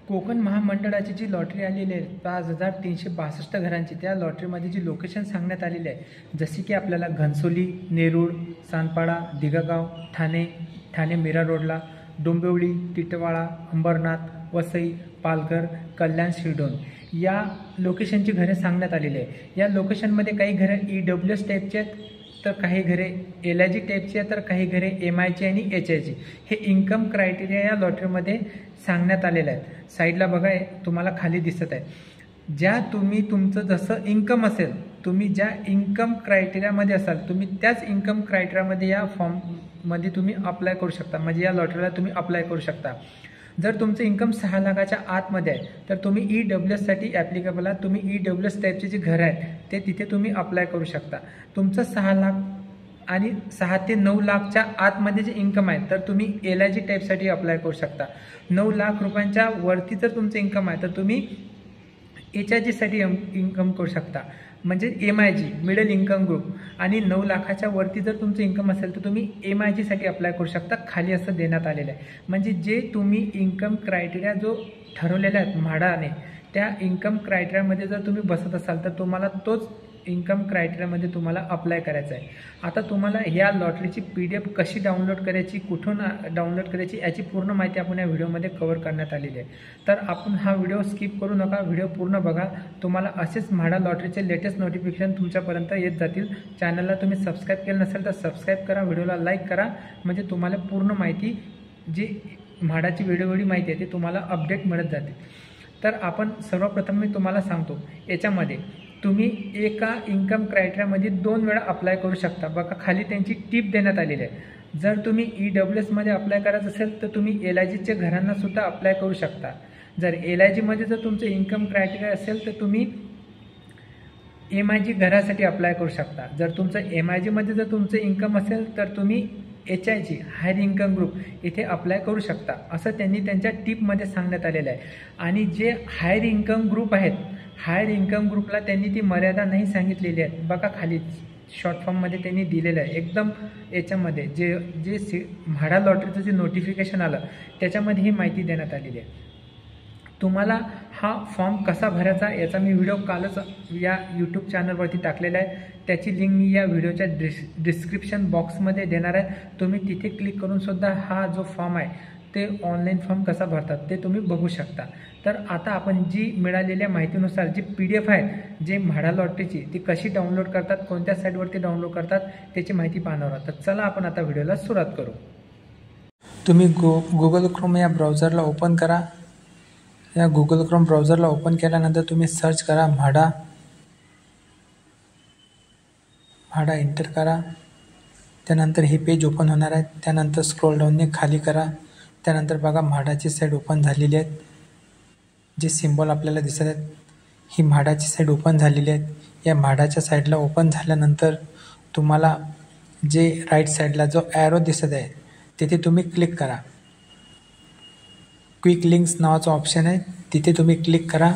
कोकण महामंडळाची जी लॉटरी आलेली आहे 5362 घरांची, त्या लॉटरीमध्ये जी लोकेशन सांगण्यात आलेली आहे, जशी की आपल्याला घनसोली, नेरूळ, सानपाडा, दिघागाव, ठाणे मीरा रोडला, डोंबिवली, टिटवाळा, अंबरनाथ, वसई, पालघर, कल्याण, शिरडोन या लोकेशनची घरे सांगण्यात आलेली आहे। या लोकेशनमध्ये काही घरे EWS टाईपची आहेत, तर काही घरे LIG टाईपची आहे, तर काही घरे MIची आणि HIची। हे इन्कम क्रायटेरिया या लॉटरीमध्ये सांगण्यात आलेलं आहे। साईडला बघा, तुम्हाला खाली दिसत आहे। ज्या तुमचं जसं इन्कम असेल, तुम्ही ज्या इन्कम क्रायटेरियामध्ये असाल, तुम्ही त्याच इन्कम क्रायटेरियामध्ये या फॉर्ममध्ये तुम्ही अप्लाय करू शकता, म्हणजे या लॉटरीला तुम्ही अप्लाय करू शकता। जर तुमचं इन्कम 6 लाखाच्या आतमध्ये आहे, तर तुम्ही EWS साठी ॲप्लिकेबल आहात। तुम्ही EWS टाईपचे जे घर आहेत ते तिथे तुम्ही अप्लाय करू शकता। तुमचं 6 लाख आणि 6 ते 9 लाखच्या आतमध्ये जे इन्कम आहे, तर तुम्ही LIG टाईपसाठी अप्लाय करू शकता। 9 लाख रुपयांच्या वरती जर तुमचं इन्कम आहे, तर तुम्ही HIGसाठी इन्कम करू शकता, म्हणजे MIG मिडल इन्कम ग्रुप। आणि 9 लाखाच्या वरती जर तुमचं इन्कम असेल, तर तुम्ही MIGसाठी अप्लाय करू शकता। खाली असं देण्यात आलेलं आहे, म्हणजे जे तुम्ही इन्कम क्रायटेरिया जो ठरवलेला आहे म्हाडाने, त्या इन्कम क्रायटेरियामध्ये जर तुम्ही बसत असाल, तर तुम्हाला तोच इन्कम क्रायटेरियामध्ये तुम्हाला अप्लाय करायचं आहे। आता तुम्हाला या लॉटरीची PDF कशी डाउनलोड करायची, कुठून डाउनलोड करायची, याची पूर्ण माहिती आपण या व्हिडिओमध्ये कव्हर करण्यात आलेली आहे। तर आपण हा व्हिडिओ स्किप करू नका, व्हिडिओ पूर्ण बघा। तुम्हाला असेच म्हाडा लॉटरीचे लेटेस्ट नोटिफिकेशन तुमच्यापर्यंत येत जातील। चॅनलला तुम्ही सबस्क्राईब केलं नसेल तर सबस्क्राईब करा, व्हिडिओला लाईक करा, म्हणजे तुम्हाला पूर्ण माहिती, जी म्हाडाची वेळोवेळी माहिती आहे, ती तुम्हाला अपडेट मिळत जाते। तर आपण सर्वप्रथम मी तुम्हाला सांगतो, याच्यामध्ये तुम्ही एका इन्कम क्रायटेरियामध्ये 2 वेळा अप्लाय करू शकता। बघा, खाली त्यांची टिप देण्यात आलेली आहे। जर तुम्ही EWSमध्ये अप्लाय करायचं असेल, तर तुम्ही LIGच्या घरांना सुद्धा अप्लाय करू शकता। जर LIGमध्ये जर तुमचं इन्कम क्रायटेरिया असेल, तर तुम्ही MIG घरासाठी अप्लाय करू शकता। जर तुमचं MIGमध्ये जर तुमचं इन्कम असेल, तर तुम्ही HIG हायर इन्कम ग्रुप इथे अप्लाय करू शकता, असं त्यांनी त्यांच्या टिपमध्ये सांगण्यात आलेलं आहे। आणि जे हायर इन्कम ग्रुप आहेत, हायर इन्कम ग्रुपला त्यांनी ती मर्यादा नाही सांगितलेली आहे। बघा, खाली शॉर्ट फॉर्ममध्ये त्यांनी दिलेलं आहे, एकदम याच्यामध्ये जे म्हाडा लॉटरीचं जे नोटिफिकेशन आलं, त्याच्यामध्ये ही माहिती देण्यात आलेली आहे। तुम्हाला हा फॉर्म कसा भरायचा याचा मी व्हिडिओ कालच या यूट्यूब चॅनलवरती टाकलेला आहे, त्याची लिंक मी या व्हिडिओच्या डिस्क्रिप्शन बॉक्समध्ये देणार आहे। तुम्ही तिथे क्लिक करून सुद्धा हा जो फॉर्म आहे, ते ऑनलाईन फॉर्म कसा भरतात ते तुम्ही बघू शकता। तर आता आपण जी मिळालेल्या माहितीनुसार जी PDF आहे, जे म्हाडा लॉटरीची, ती कशी डाउनलोड करतात, कोणत्या साईटवरती डाउनलोड करतात, त्याची माहिती पाहणार आहोत। तर चला आपण आता व्हिडिओला सुरुवात करू। तुम्ही गुगल क्रोम या ब्राउझरला ओपन करा। या गुगल क्रोम ब्राउझरला ओपन केल्यानंतर तुम्ही सर्च करा म्हाडा एंटर करा। त्यानंतर हे पेज ओपन होणार आहे। त्यानंतर स्क्रोल डाऊनने खाली करा। त्यानंतर बघा, म्हाडाची साईट ओपन झालेली आहे। जे सिम्बॉल आपल्याला दिसत आहेत, ही म्हाडाची साईट ओपन झालेली आहे। या म्हाडाच्या साईडला ओपन झाल्यानंतर तुम्हाला जे राईट साईडला जो ॲरो दिसत आहे, तिथे तुम्ही क्लिक करा। क्विक लिंक्स नावाचं ऑप्शन आहे, तिथे तुम्ही क्लिक करा।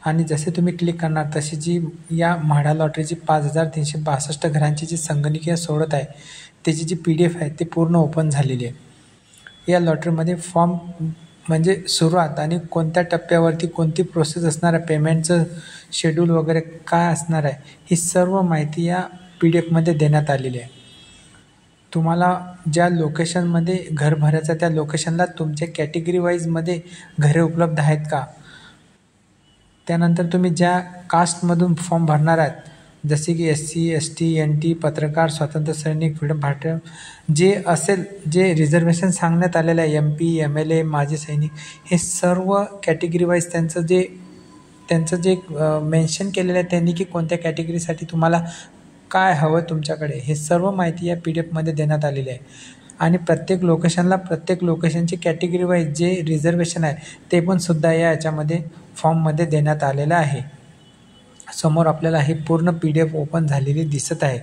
आणि जसे तुम्ही क्लिक करणार तशी जी या म्हाडा लॉटरीची 5362 घरांची जी संगणकीय सोडत आहे, त्याची जी PDF आहे, ती पूर्ण ओपन झालेली आहे। या लॉटरीमध्ये फॉर्म म्हणजे सुरुवात आणि कोणत्या टप्प्यावरती कोणती प्रोसेस असणार आहे, पेमेंटचं शेड्यूल वगैरे काय असणार आहे, ही सर्व माहिती या PDFमध्ये देण्यात आलेली आहे। तुम्हाला ज्या लोकेशनमध्ये घर भरायचं, त्या लोकेशनला तुमच्या कॅटेगरी वाईजमध्ये घरे उपलब्ध आहेत का, त्यानंतर तुम्ही ज्या कास्टमधून फॉर्म भरणार आहात, जसे की SC ST NT पत्रकार, स्वातंत्र्य सैनिक, फ्रीडम फायटर, जे असेल, जे रिझर्वेशन सांगण्यात आलेलं आहे, MP MLA माजी सैनिक, हे सर्व कॅटेगरी वाईज त्यांचं जे मेन्शन केलेलं आहे त्यांनी, की कोणत्या कॅटेगरीसाठी तुम्हाला काय हवं तुमच्याकडे, हे सर्व माहिती या PDFमध्ये देण्यात आलेली आहे। आणि प्रत्येक लोकेशनची कॅटेगरी वाईज जे रिझर्वेशन आहे, ते पण सुद्धा याच्यामध्ये फॉर्ममध्ये देण्यात आलेलं आहे। समोर आपल्याला हे पूर्ण PDF ओपन झालेली दिसत आहे।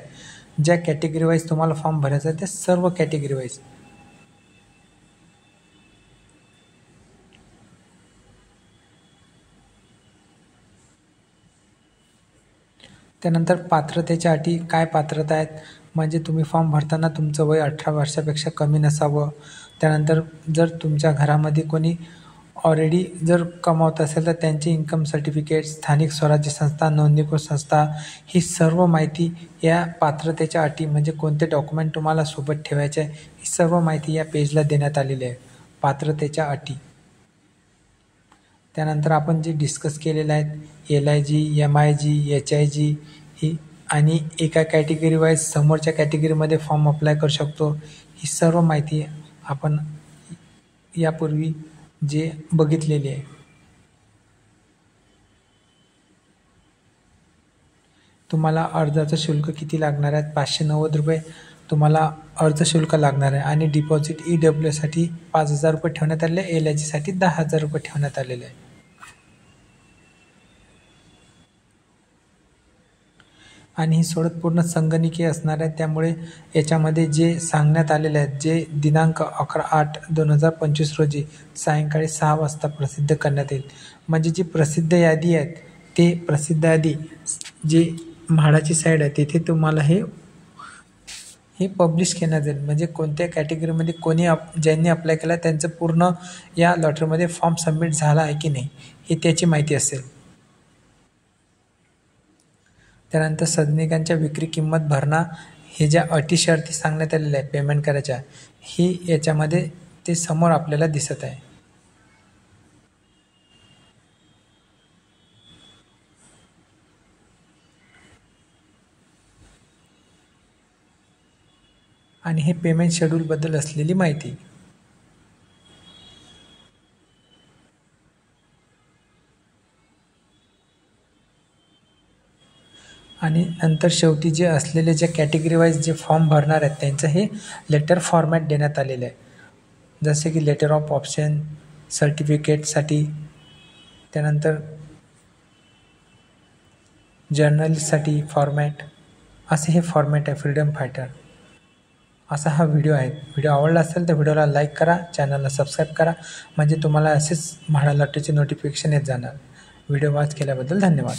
ज्या कॅटेगरी वाईज तुम्हाला फॉर्म भरायचा आहे, त्या सर्व कॅटेगरी वाईज। त्यानंतर पात्रतेच्या अटी, काय पात्रता आहेत, म्हणजे तुम्ही फॉर्म भरताना तुमचं वय 18 वर्षापेक्षा कमी नसावं। त्यानंतर जर तुमच्या घरामध्ये कोणी ऑलरेडी जर कमावत असेल तर त्यांचे इन्कम सर्टिफिकेट, स्थानिक स्वराज्य संस्था, नोंदणीकृत संस्था, ही सर्व माहिती या पात्रतेच्या अटी म्हणजे कोणते डॉक्युमेंट तुम्हाला सोबत ठेवायचे आहे, ही सर्व माहिती या पेजला देण्यात आलेली आहे. पात्रतेच्या अटी. त्यानंतर आपण जे डिस्कस केलेलं आहेत LIG, MIG, HIG ही आणि एका कॅटेगरी वाईज समोरच्या कॅटेगरीमध्ये फॉर्म अप्लाय करू शकतो, ही सर्व माहिती आपण यापूर्वी जे बघितलेली आहे. तुम्हाला अर्जाचं शुल्क किती लागणार आहे? 590 रुपये तुम्हाला अर्ज शुल्क लागणार आहे आणि डिपॉझिट EWसाठी 5,000 रुपये ठेवण्यात आले, LIGसाठी 10,000 रुपये ठेवण्यात आलेले आहे. आणि ही सोडत पूर्ण संगणकीय असणार आहे, त्यामुळे याच्यामध्ये जे सांगण्यात आलेले आहेत, जे दिनांक 11/8/2025 रोजी सायंकाळी 6 वाजता प्रसिद्ध करण्यात येईल. म्हणजे जी प्रसिद्ध यादी आहेत ते प्रसिद्ध यादी जे म्हाडाची साईड आहे तिथे तुम्हाला हे पब्लिश केलं जाईल. म्हणजे कोणत्या कॅटेगरीमध्ये ज्यांनी अप्लाय केला त्यांचं पूर्ण या लॉटरीमध्ये फॉर्म सबमिट झाला आहे की नाही हे त्याची माहिती असेल. त्यानंतर सदनिकांच्या विक्री किंमत भरणा हे ज्या अटी शर्ती सांगण्यात आलेल्या आहे पेमेंट करायच्या, ही याच्यामध्ये ते समोर आपल्याला दिसत आहे. आणि हे पेमेंट शेड्यूलबद्दल असलेली माहिती. आणि नंतर शेवटी जे असलेले जे कॅटेगरी वाईज जे फॉर्म भरणार आहेत त्यांचं हे लेटर फॉर्मॅट देण्यात आलेलं आहे. जसे की लेटर ऑफ ऑप्शन, सर्टिफिकेटसाठी, त्यानंतर जर्नलिस्टसाठी फॉर्मॅट, असे हे फॉर्मॅट आहे फ्रीडम फायटर. असा हा व्हिडिओ आहे. व्हिडिओ आवडला असेल तर व्हिडिओला लाईक करा, चॅनलला सबस्क्राईब करा, म्हणजे तुम्हाला असेच म्हाडा लॉटरीचे नोटिफिकेशन येत जाणार. व्हिडिओ वॉच केल्याबद्दल धन्यवाद.